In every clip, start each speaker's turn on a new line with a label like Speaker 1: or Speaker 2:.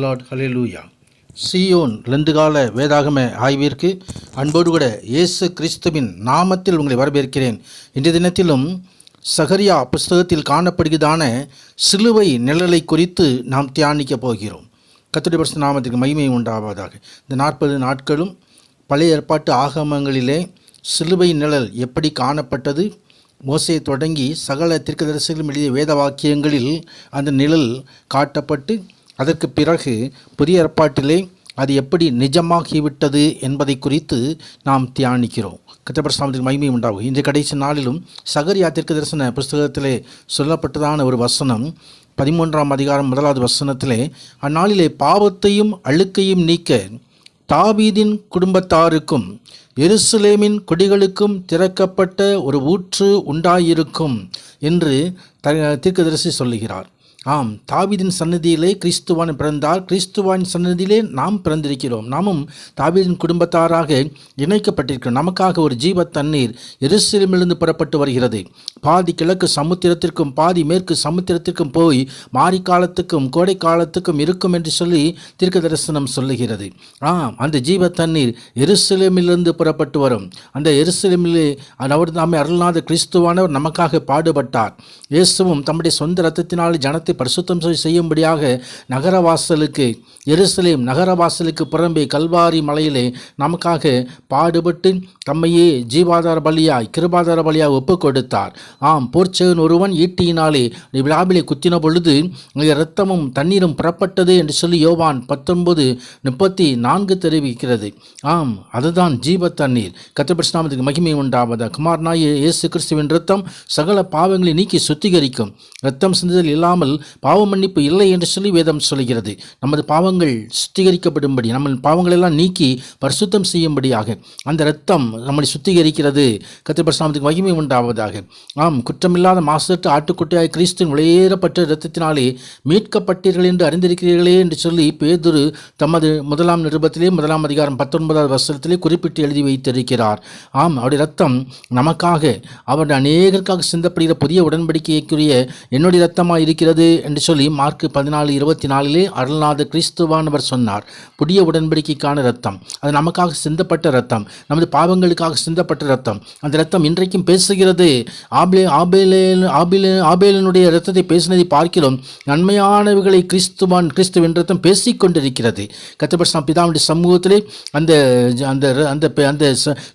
Speaker 1: Lord ஹல்லேலூயா. சீயோன் லெந்துகால வேதாகம ஆய்விற்கு அன்போடு கூட இயேசு கிறிஸ்துவின் நாமத்தில் உங்களை வரவேற்கிறேன். இன்றைய தினத்திலும் சகரியா புஸ்தகத்தில் காணப்படுகிறதான சிலுவை நிழலை குறித்து நாம் தியானிக்க போகிறோம். கர்த்தருடைய பரிசுத்த நாமத்திற்கு மகிமை உண்டாவதாக. இந்த 40 நாட்களும் பழைய ஏற்பாட்டு ஆகமங்களிலே சிலுவை நிழல் எப்படி காணப்பட்டது, மோசே தொடங்கி சகல தீர்க்கதரிசிகளும் எழுதிய வேத வாக்கியங்களில் அந்த நிழல் காட்டப்பட்டு, அதற்கு பிறகு புதிய ஏற்பாட்டிலே அது எப்படி நிஜமாகிவிட்டது என்பதை குறித்து நாம் தியானிக்கிறோம். கர்த்தருடைய நாமத்திற்கு மகிமை உண்டாகும். இன்றைய கடைசி நாளிலும் சகரியா தீர்க்கதரிசன புஸ்தகத்திலே சொல்லப்பட்டதான ஒரு வசனம் 13ஆம் அதிகாரம் 1வது வசனத்திலே, அந்நாளிலே பாவத்தையும் அழுக்கையும் நீக்க தாவீதின் குடும்பத்தாருக்கும் எருசலேமின் குடிகளுக்கும் திறக்கப்பட்ட ஒரு ஊற்று உண்டாயிருக்கும் என்று தீர்க்கதரிசி சொல்லுகிறார். ஆம், தாவீதின் சன்னதியிலே கிறிஸ்துவான் பிறந்தார். கிறிஸ்துவான் சன்னதியிலே நாம் பிறந்திருக்கிறோம். நாமும் தாவீதின் குடும்பத்தாராக இணைக்கப்பட்டிருக்கிறோம். நமக்காக ஒரு ஜீவ தண்ணீர் எருசலேமிலிருந்து புறப்பட்டு வருகிறது. பாதி கிழக்கு சமுத்திரத்திற்கும் பாதி மேற்கு சமுத்திரத்திற்கும் போய் மாரிக்காலத்துக்கும் கோடை காலத்துக்கும் இருக்கும் என்று சொல்லி தீர்க்க தரிசனம் சொல்லுகிறது. அந்த ஜீவ தண்ணீர் எருசலேமிலிருந்து புறப்பட்டு வரும். அந்த எருசலேமிலே அவர் நாமே அருளாத கிறிஸ்துவானவர் நமக்காக பாடுபட்டார். இயேசுவும் தம்முடைய சொந்த இரத்தத்தினால் ஜனத்தை பரிசுத்தம் செய்யும்படியாக நகரவாசலுக்கு, எருசலேம் நகரவாசலுக்கு புறம்பே கல்வாரி மலையிலே நமக்காக பாடுபட்டு தம்மையே ஜீவாதார பலியாய் கிருபாதார பலியாய் ஒப்பு கொடுத்தார். போர்ச்சேவன் ஒருவன் ஈட்டியினாலே விழாவிலே குத்தின பொழுது இரத்தமும் தண்ணீரும் புறப்பட்டது என்று சொல்லி யோவான் 19:34 தெரிவிக்கிறது. அதுதான் ஜீவ தண்ணீர். கர்த்தருடைய நாமத்துக்கு மகிமை உண்டாவதாக. குமாரனாகிய இயேசு கிறிஸ்துவின் இரத்தம் சகல பாவங்களை நீக்கி சுத்திகரிக்கும். இரத்தம் சிந்துதல் இல்லாமல் பாவ மன்னிப்பு இல்லை என்று சொல்லி வேதம் சொல்கிறது. நமது பாவங்கள் சுத்திகரிக்கப்படும்படி, நம்ம பாவங்கள் எல்லாம் நீக்கி பரிசுத்தம் செய்யும்படியாக அந்த இரத்தம் நம்மை சுத்திகரிக்கிறது. கர்த்தருடைய நாமத்துக்கு மகிமை உண்டாவதாக. குற்றமில்லாத மாசற்ற ஆட்டுக்குட்டியாய் கிறிஸ்துவின் விலையேறப்பட்ட இரத்தத்தினாலே மீட்கப்பட்டீர்கள் என்று அறிந்திருக்கிறீர்களே என்று சொல்லி பேதுரு தமது 1 நிருபத்திலே 1 அதிகாரம் 19வது வசனத்திலே குறிப்பிட்டு எழுதி வைத்திருக்கிறார். அவருடைய இரத்தம் நமக்காக, அவருடைய அநேகருக்காக சிந்தப்படுகிற புதிய உடன்படிக்கைக்குரிய என்னுடைய இரத்தமாக இருக்கிறது என்று சொல்லி மார்க் 14:24 அருள்நாத கிறிஸ்துவானவர் சொன்னார். புதிய உடன்படிக்கைக்கான இரத்தம், அது நமக்காக சிந்தப்பட்ட இரத்தம், நமது பாவங்களுக்காக சிந்தப்பட்ட இரத்தம். அந்த இரத்தம் இன்றைக்கும் பேசுகிறது. ஆபேலினுடைய இரத்தத்தை பேசினதை பார்க்கிறோம். நன்மையானவைகளை கிறிஸ்துவின் இரத்தம் பேசிக்கொண்டிருக்கிறது. கர்த்தருடைய பிதாவுடைய சமூகத்திலே அந்த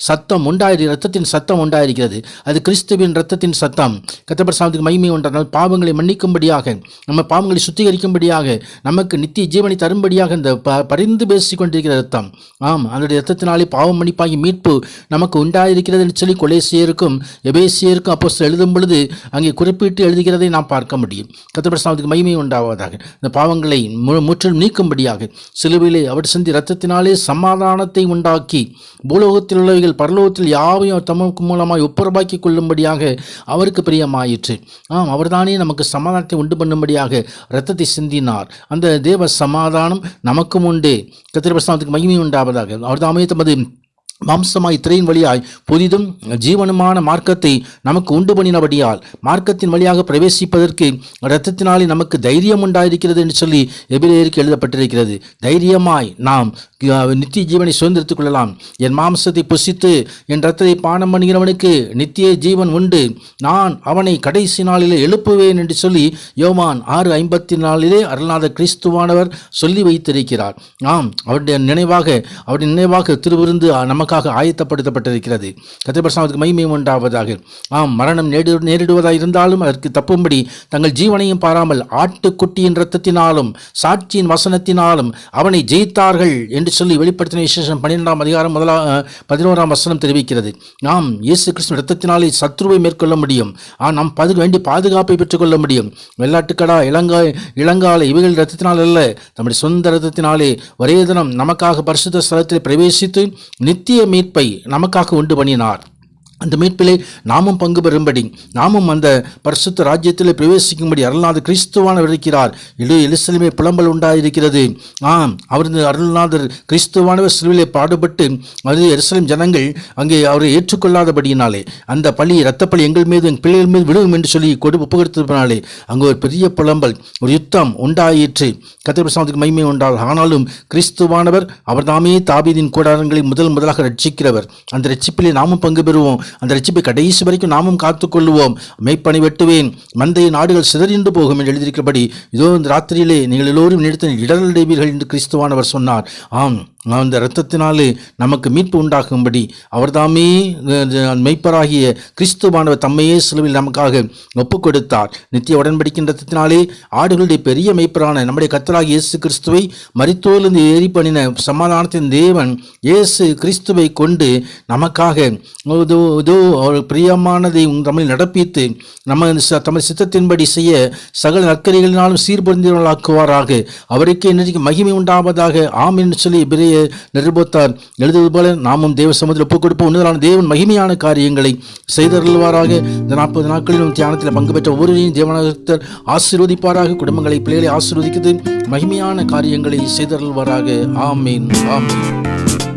Speaker 1: சத்தம் இரத்தத்தின் சத்தம் உண்டாயிருக்கிறது. அது கிறிஸ்துவின் இரத்தத்தின் சத்தம். கர்த்தருடைய மகிமை உண்டானால் பாவங்களை மன்னிக்கும்படியாக நம்ம பாவங்களை சுத்திகரிக்கும்படியாக நமக்கு நித்திய ஜீவனை தரும்படியாக இந்த பரிந்து பேசி கொண்டிருக்கிற ரத்தம். ஆம், அதனுடைய ரத்தத்தினாலே பாவம் மன்னிப்பாகி மீட்பு நமக்கு உண்டாயிருக்கிறது என்று சொல்லி கொலேசியருக்கும் எபேசியருக்கும் அப்போஸ்தலர் எழுதும் பொழுது அங்கே குறிப்பிட்டு எழுதுகிறதை நாம் பார்க்க முடியும். கர்த்தருடைய நாமத்துக்கு மகிமை உண்டாவதாக. இந்த பாவங்களை முற்றிலும் நீக்கும்படியாக சிலுவையிலே அவர் சிந்தி ரத்தத்தினாலே சமாதானத்தை உண்டாக்கி பூலோகத்தில் உள்ளவைகள் பரலோகத்தில் யாவையும் தமக்கு மூலமாய் ஒப்புரவாக்கி கொள்ளும்படியாக அவருக்கு பிரியமாயிற்று. அவர்தானே நமக்கு சமாதானத்தை உண்டு பண்ணும்படியாக இரத்தத்தை சிந்தினார். அந்த தேவ சமாதானம் நமக்கும் உண்டு. கர்த்தருடைய நாமத்துக்கு மகிமை உண்டாவதாக. அவர்தாமே தமது மாம்சமாய் திரையின் வழியாய் புதிதும் ஜீவனுமான மார்க்கத்தை நமக்கு உண்டு பண்ணினபடியால் மார்க்கத்தின் வழியாக பிரவேசிப்பதற்கு இரத்தத்தினாலே நமக்கு தைரியம் உண்டாயிருக்கிறது என்று சொல்லி எபிரேயருக்கு எழுதப்பட்டிருக்கிறது. தைரியமாய் நாம் நித்திய ஜீவனை சுதந்திரித்துக் கொள்ளலாம். என் மாம்சத்தை புசித்து என் இரத்தத்தை பானம் பண்ணுகிறவனுக்கு நித்திய ஜீவன் உண்டு, நான் அவனை கடைசி நாளிலே எழுப்புவேன் என்று சொல்லி யோவான் 6:54 அருள்நாதர் கிறிஸ்துவானவர் சொல்லி வைத்திருக்கிறார். அவருடைய நினைவாக திருவிருந்து நமக்காக ஆயத்தப்படுத்தப்பட்டிருக்கிறது. கர்த்தருடைய நாமத்துக்கு மகிமை உண்டாவதாக. மரணம் நேரிடுவதாக இருந்தாலும் அதற்கு தப்பும்படி தங்கள் ஜீவனையும் பாராமல் ஆட்டுக்குட்டியின் இரத்தத்தினாலும் சாட்சியின் வசனத்தினாலும் அவனை ஜெயித்தார்கள் என்று சொல்லி வெளிப்படுத்தின விசேஷம் 12ஆம் அதிகாரம் 11ஆம் வசனம் தெரிவிக்கிறது. நாம் இயேசு கிறிஸ்து இரத்தத்தினாலே சத்ருவை மேற்கொள்ள முடியும். நாம் வேண்டிய பாதுகாப்பை பெற்றுக்கொள்ள முடியும். வெள்ளாட்டுக்கடா, இளங்கால இவைகள் இரத்தத்தினால் அல்ல, நம்முடைய சொந்த இரத்தத்தினாலே ஒரே தினம் நமக்காக பரிசுத்த ஸ்தலத்தில் பிரவேசித்து நித்திய மீட்பை நமக்காக உண்டு பண்ணினார். அந்த மீட்பிலே நாமும் பங்கு பெறும்படி, நாமும் அந்த பரிசுத்த ராஜ்யத்தில் பிரவேசிக்கும்படி அருள்நாதர் கிறிஸ்துவானவர் இருக்கிறார். எருசலேமே புலம்பல் உண்டாயிருக்கிறது. அவர் அருள்நாதர் கிறிஸ்துவானவர் சிலுவிலே பாடுபட்டு அது எருசலேம் ஜனங்கள் அங்கே அவரை ஏற்றுக்கொள்ளாதபடியினாலே அந்த பழி இரத்தப்பழி எங்கள் மீது எங்கள் பிள்ளைகள் மீது விழுவும் என்று சொல்லி ஒப்புக்கொடுத்ததினாலே அங்கு ஒரு பெரிய புலம்பல், ஒரு யுத்தம் உண்டாயிற்று. கர்த்தருடைய நாமத்துக்கு மகிமை உண்டாகும். ஆனாலும் கிறிஸ்துவானவர் அவர்தாமே தாவீதின் கூடாரங்களை முதலாக ரட்சிக்கிறவர். அந்த ரட்சிப்பிலே நாமும் பங்கு பெறுவோம். அந்த ரட்சிப்பை கடைசி வரைக்கும் நாமும் காத்துக்கொள்வோம். மெய்ப்பனை வெட்டுவேன், மந்தைய நாடுகள் சிதறிண்டு போகும் என்று எழுதியிருக்கிறபடி இதோ இந்த ராத்திரியிலே நீங்கள் எல்லோரும் இடரடைவீர்கள் என்று கிறிஸ்துவானவர் சொன்னார். அந்த இரத்தத்தினாலே நமக்கு மீட்பு உண்டாகும்படி அவர்தாமே மெய்ப்பராகிய கிறிஸ்துவானவர் தம்மையே சிலுவையில் நமக்காக ஒப்புக் கொடுத்தார். நித்திய உடன்படிக்கையின் இரத்தத்தினாலே ஆடுகளுடைய பெரிய மெய்ப்பரான நம்முடைய கர்த்தராகிய இயேசு கிறிஸ்துவை மரித்தோரிலிருந்து ஏறி பண்ணின சமாதானத்தின் தேவன் இயேசு கிறிஸ்துவை கொண்டு நமக்காக அவர் பிரியமானதை தமிழ் நடப்பித்து தமது சித்தத்தின்படி செய்ய சகல நற்கரிகளினாலும் சீர்பொருந்தியவர்களாக்குவாராக. அவருக்கே இன்றைக்கு மகிமை உண்டாவதாக. ஆம் என்று சொல்லி நிருபத்தார் எழுதுவது போல நாமும் தேவ சமூகத்தில் ஒப்புக் கொடுப்போம். உன்னதரான தேவன் மகிமையான காரியங்களை செய்தருள்வாராக. இந்த 40 நாட்களிலும் தியானத்தில் பங்கு பெற்ற ஒவ்வொருவரையும் தேவனாகத்தர் ஆசீர்வதிப்பாராக. குடும்பங்களை, பிள்ளைகளை ஆசீர்வதிக்கிறது மகிமையான காரியங்களை செய்தருள்வாராக. ஆமீன், ஆமீன்.